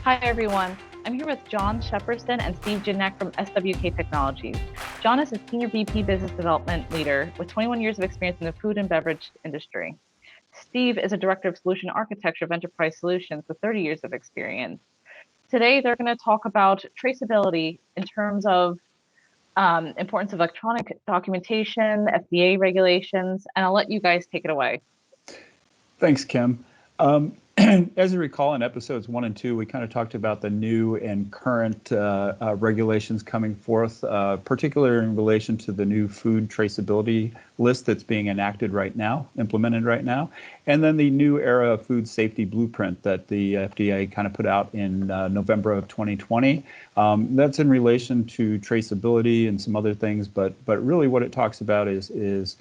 Hi, everyone. I'm here with John Shepperson and Steve Gignac from SWK Technologies. John is a Senior VP Business Development Leader with 21 years of experience in the food and beverage industry. Steve is a Director of Solution Architecture of Enterprise Solutions with 30 years of experience. Today, they're going to talk about traceability in terms of importance of electronic documentation, FDA regulations, and I'll let you guys take it away. Thanks, Kim. As you recall, in episodes 1 and 2, we kind of talked about the new and current regulations coming forth, particularly in relation to the new food traceability list that's being enacted right now, implemented right now, and then the new era of food safety blueprint that the FDA kind of put out in November of 2020. That's in relation to traceability and some other things, but really what it talks about is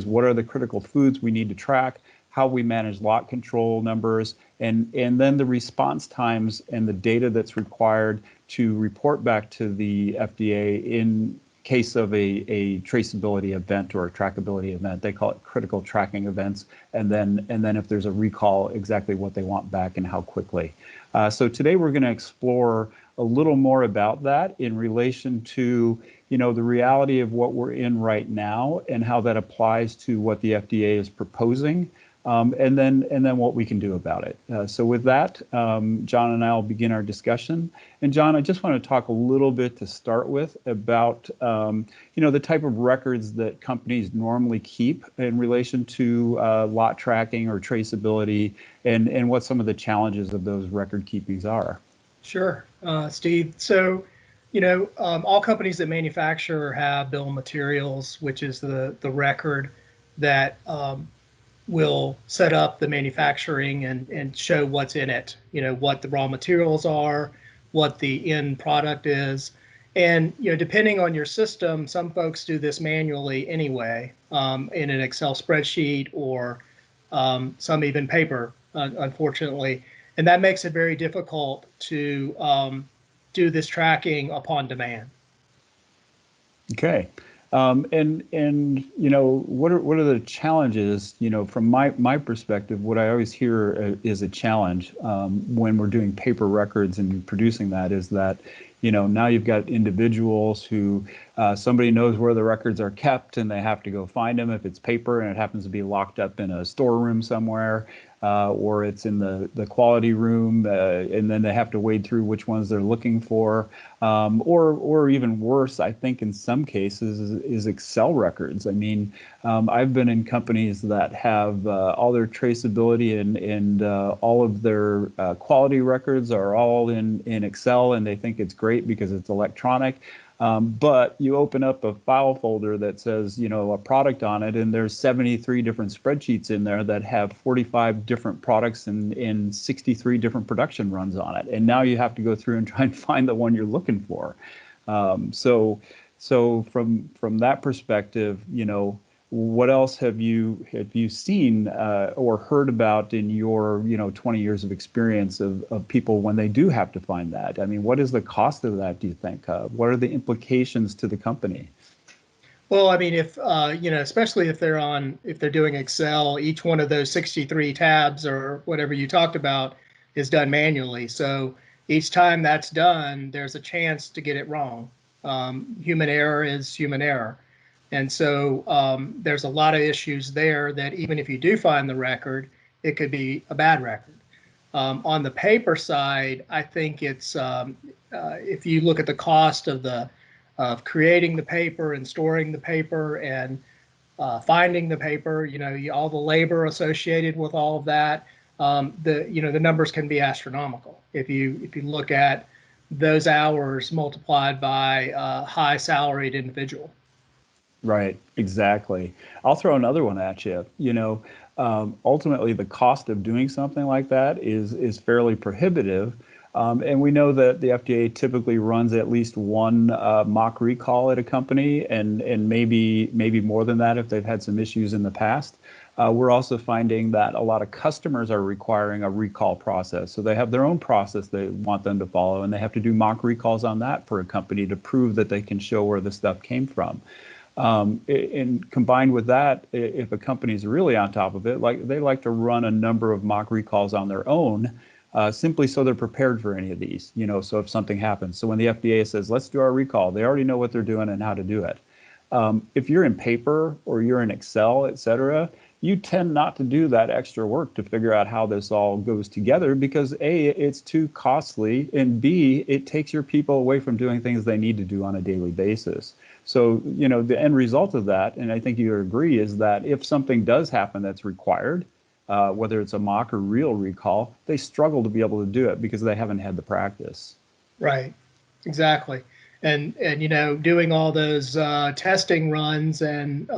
what are the critical foods we need to track, how we manage lot control numbers, and then the response times and the data that's required to report back to the FDA in case of a traceability event or a trackability event. They call it critical tracking events. And then if there's a recall, exactly what they want back and how quickly. So today we're going to explore a little more about that in relation to the reality of what we're in right now and how that applies to what the FDA is proposing. And then what we can do about it. So with that, John and I will begin our discussion. And John, I just want to talk a little bit to start with about the type of records that companies normally keep in relation to lot tracking or traceability, and what some of the challenges of those record keepings are. Sure, Steve. So all companies that manufacture have bill of materials, which is the record that will set up the manufacturing and show what's in it, what the raw materials are, what the end product is. And, depending on your system, some folks do this manually anyway, in an Excel spreadsheet or some even paper, unfortunately. And that makes it very difficult to do this tracking upon demand. Okay. And what are the challenges? From my perspective, what I always hear is a challenge when we're doing paper records and producing that is that now you've got individuals who somebody knows where the records are kept and they have to go find them if it's paper and it happens to be locked up in a storeroom somewhere, or it's in the quality room, and then they have to wade through which ones they're looking for, or even worse, I think in some cases is Excel records. I mean, I've been in companies that have all their traceability and all of their quality records are all in Excel, and they think it's great because it's electronic. But you open up a file folder that says, a product on it, and there's 73 different spreadsheets in there that have 45 different products and 63 different production runs on it. And now you have to go through and try and find the one you're looking for. So from that perspective, what else have you seen or heard about in your 20 years of experience of people when they do have to find that? I mean, what is the cost of that, do you think? What are the implications to the company? Well, I mean, if especially if they're doing Excel, each one of those 63 tabs or whatever you talked about is done manually. So each time that's done, there's a chance to get it wrong. Human error is human error. And so there's a lot of issues there that even if you do find the record, it could be a bad record. On the paper side, I think it's if you look at the cost of creating the paper and storing the paper and finding the paper, all the labor associated with all of that, the numbers can be astronomical. If you look at those hours multiplied by a high salaried individual. Right, exactly. I'll throw another one at you. Ultimately, the cost of doing something like that is fairly prohibitive. And we know that the FDA typically runs at least one mock recall at a company, and maybe more than that if they've had some issues in the past. We're also finding that a lot of customers are requiring a recall process. So they have their own process they want them to follow, and they have to do mock recalls on that for a company to prove that they can show where the stuff came from. And combined with that, if a company's really on top of it, they like to run a number of mock recalls on their own simply so they're prepared for any of these, so if something happens. So when the FDA says, let's do our recall, they already know what they're doing and how to do it. If you're in paper or you're in Excel, et cetera, you tend not to do that extra work to figure out how this all goes together because A, it's too costly, and B, it takes your people away from doing things they need to do on a daily basis. So, the end result of that, and I think you agree, is that if something does happen that's required, whether it's a mock or real recall, they struggle to be able to do it because they haven't had the practice. Right, exactly. And doing all those testing runs and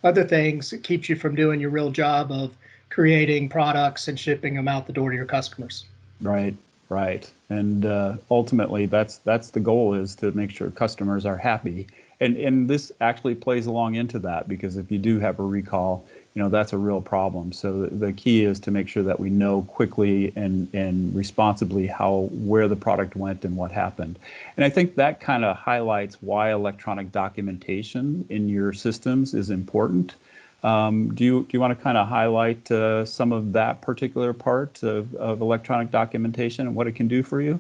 other things, it keeps you from doing your real job of creating products and shipping them out the door to your customers. Right, right. And ultimately, that's the goal, is to make sure customers are happy. And this actually plays along into that, because if you do have a recall, that's a real problem. So the key is to make sure that we know quickly and responsibly where the product went and what happened. And I think that kind of highlights why electronic documentation in your systems is important. Do you want to kind of highlight some of that particular part of electronic documentation and what it can do for you?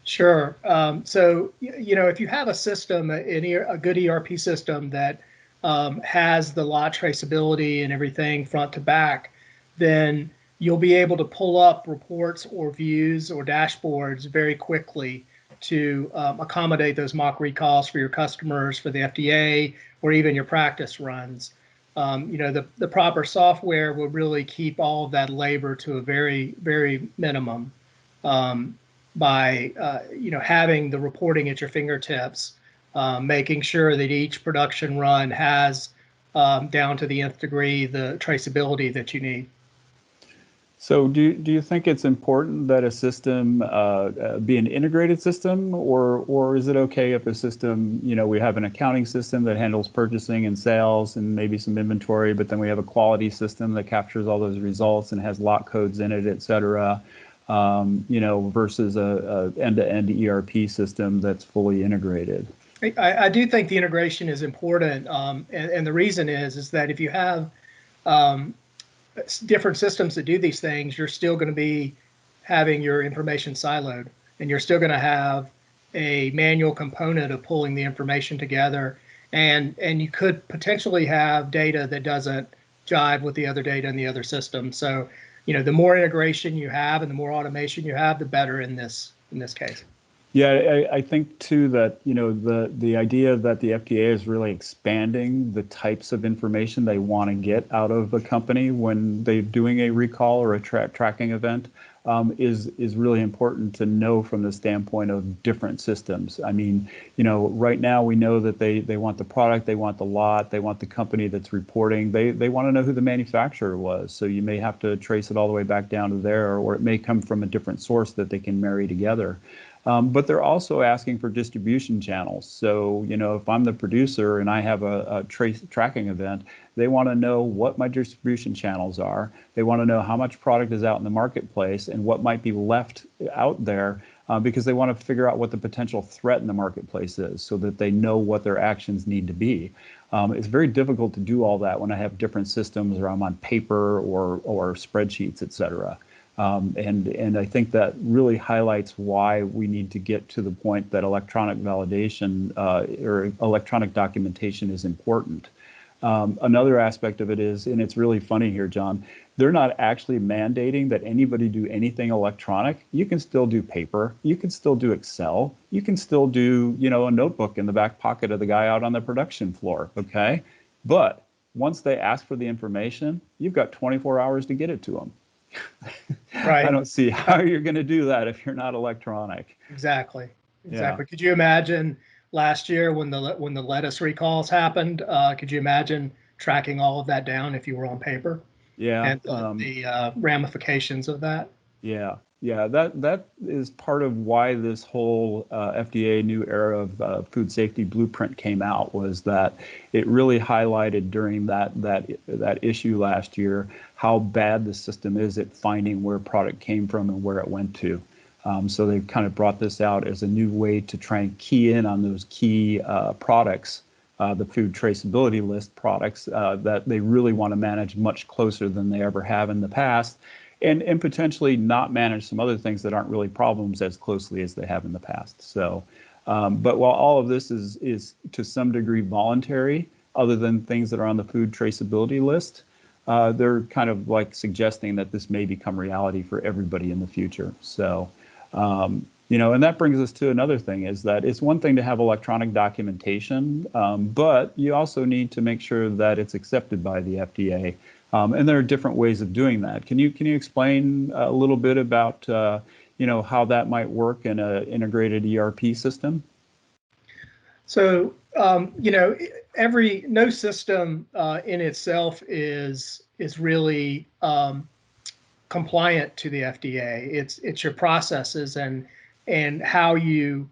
Sure. So, if you have a system, a good ERP system that has the lot traceability and everything front to back, then you'll be able to pull up reports or views or dashboards very quickly to accommodate those mock recalls for your customers, for the FDA, or even your practice runs. The proper software will really keep all of that labor to a very, very minimum by having the reporting at your fingertips. Making sure that each production run has, down to the nth degree, the traceability that you need. So do you think it's important that a system be an integrated system, or is it okay if a system, we have an accounting system that handles purchasing and sales and maybe some inventory, but then we have a quality system that captures all those results and has lot codes in it, et cetera, versus a end-to-end ERP system that's fully integrated? I do think the integration is important, and the reason is that if you have different systems that do these things, you're still going to be having your information siloed, and you're still going to have a manual component of pulling the information together, and you could potentially have data that doesn't jive with the other data in the other system. So, the more integration you have and the more automation you have, the better in this case. Yeah, I think too that the idea that the FDA is really expanding the types of information they want to get out of a company when they're doing a recall or a tracking event is really important to know from the standpoint of different systems. I mean, right now we know that they want the product, they want the lot, they want the company that's reporting, they want to know who the manufacturer was. So you may have to trace it all the way back down to there, or it may come from a different source that they can marry together. But they're also asking for distribution channels. So, if I'm the producer and I have a tracking event, they want to know what my distribution channels are. They want to know how much product is out in the marketplace and what might be left out there, because they want to figure out what the potential threat in the marketplace is so that they know what their actions need to be. It's very difficult to do all that when I have different systems, or I'm on paper or spreadsheets, et cetera. And I think that really highlights why we need to get to the point that electronic validation or electronic documentation is important. Another aspect of it is, and it's really funny here, John, they're not actually mandating that anybody do anything electronic. You can still do paper. You can still do Excel. You can still do, a notebook in the back pocket of the guy out on the production floor, okay? But once they ask for the information, you've got 24 hours to get it to them. Right. I don't see how you're going to do that if you're not electronic. Exactly. Yeah. Could you imagine last year when the lettuce recalls happened? Could you imagine tracking all of that down if you were on paper? Yeah. And the ramifications of that. Yeah. That is part of why this whole FDA new era of food safety blueprint came out, was that it really highlighted during that issue last year how bad the system is at finding where product came from and where it went to. So they've kind of brought this out as a new way to try and key in on those key products, the food traceability list products that they really want to manage much closer than they ever have in the past. and potentially not manage some other things that aren't really problems as closely as they have in the past. So, but while all of this is to some degree voluntary, other than things that are on the food traceability list, they're kind of like suggesting that this may become reality for everybody in the future. So, and that brings us to another thing, is that it's one thing to have electronic documentation, but you also need to make sure that it's accepted by the FDA. And there are different ways of doing that. Can you explain a little bit about how that might work in an integrated ERP system? So no system in itself is really compliant to the FDA. It's your processes and how you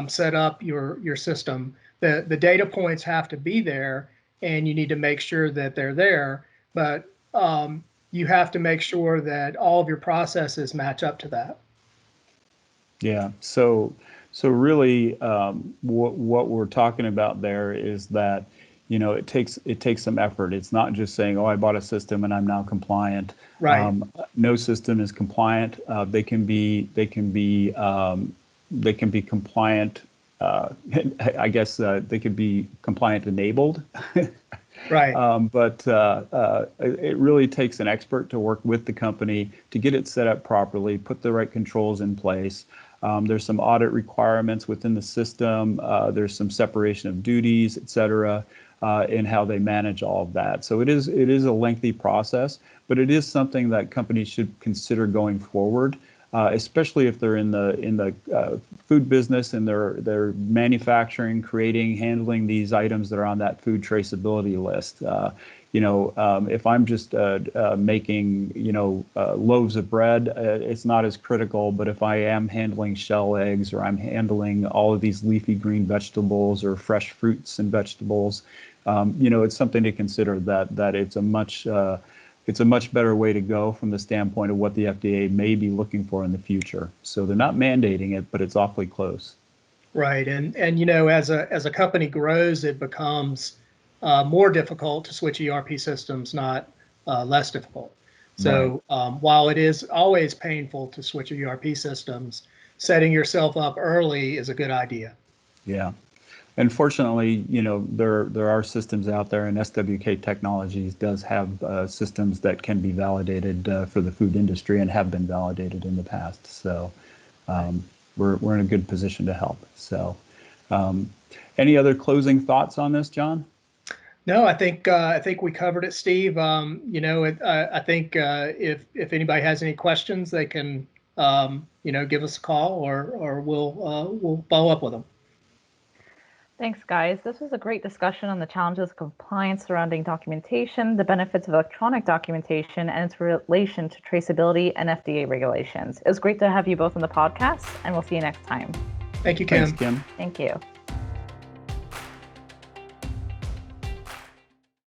set up your system. The data points have to be there, and you need to make sure that they're there. But you have to make sure that all of your processes match up to that. Yeah. So really, what we're talking about there is that it takes some effort. It's not just saying, oh, I bought a system and I'm now compliant. Right. No system is compliant. They can be compliant. I guess they could be compliant enabled. Right. But it really takes an expert to work with the company to get it set up properly, put the right controls in place. There's some audit requirements within the system. There's some separation of duties, et cetera, in how they manage all of that. So it is a lengthy process, but it is something that companies should consider going forward, especially if they're in the food business and they're manufacturing, creating, handling these items that are on that food traceability list. If I'm just making loaves of bread, it's not as critical. But if I am handling shell eggs, or I'm handling all of these leafy green vegetables or fresh fruits and vegetables, it's something to consider. That it's a much better way to go from the standpoint of what the FDA may be looking for in the future. So they're not mandating it, but it's awfully close. Right. And as a company grows, it becomes more difficult to switch ERP systems, not less difficult. So while it is always painful to switch ERP systems, setting yourself up early is a good idea. Yeah. And fortunately, there are systems out there, and SWK Technologies does have systems that can be validated for the food industry and have been validated in the past. So we're in a good position to help. So any other closing thoughts on this, John? No, I think we covered it, Steve. I think if anybody has any questions, they can give us a call, or we'll follow up with them. Thanks, guys. This was a great discussion on the challenges of compliance surrounding documentation, the benefits of electronic documentation, and its relation to traceability and FDA regulations. It was great to have you both on the podcast, and we'll see you next time. Thank you, Kim. Thanks, Kim. Thank you.